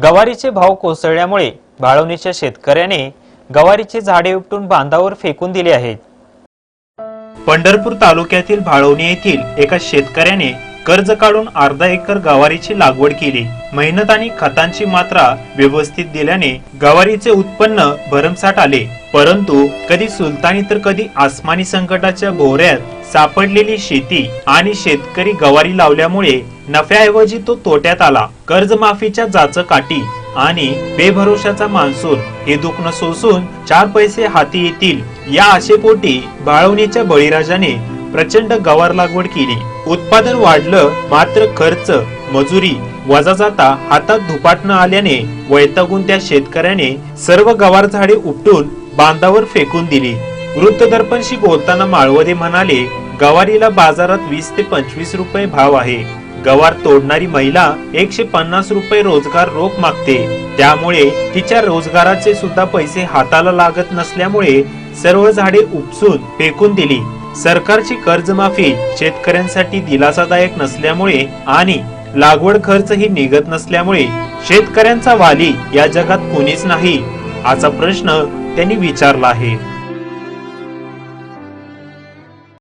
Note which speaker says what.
Speaker 1: गवारीचे भाव कोसळल्यामुळे भाळवणीच्या शेतकऱ्याने गवारीची झाडे उपटून बांधावर फेकून दिली आहेत।
Speaker 2: पंढरपूर तालुक्यातील भाळवणी येथील एका शेतकऱ्याने कर्ज काढून अर्धा एकर गवारीची लागवड केली। मेहनत आणि खतांची मात्रा व्यवस्थित दिल्याने गवारीचे उत्पन्न भरमसाठ आले, परंतु कधी सुलतानी तर कधी आसमानी संकटाच्या भोवऱ्यात सापडलेली शेती आणि शेतकरी गवारी लावल्यामुळे नफ्याऐवजी तो तोट्यात आला। कर्जमाफीच्या जाचकाठी आणि बेभरोशाचा मान्सून हे दुखणं सोसून 4 पैसे हाती येतील या आशेपोटी भाळवणीच्या बळीराजाने प्रचंड गवार लागवड केली। उत्पादन वाढलं, मात्र खर्च मजुरी वजा जाता हातात धुपाटणं आल्याने वैतागून त्या शेतकऱ्याने सर्व गवार झाडे उपटून बांधावर फेकून दिली। वृत्तदर्पणशी बोलताना माळवदे म्हणाले, गवारीला बाजारात 20 ते 25 रुपये भाव आहे। गवार तोडणारी महिला 150 रुपये रोजगार रोख मागते, त्यामुळे तिच्या रोजगाराचे सुद्धा पैसे हाताला लागत नसल्यामुळे सर्व झाडे उपसून फेकून दिली। सरकारची कर्जमाफी शेतकऱ्यांसाठी दिलासादायक नसल्यामुळे आणि लागवड खर्च ही निघत नसल्यामुळे शेतकऱ्यांचा वाली या जगात कोणीच नाही असा प्रश्न त्यांनी विचारला आहे।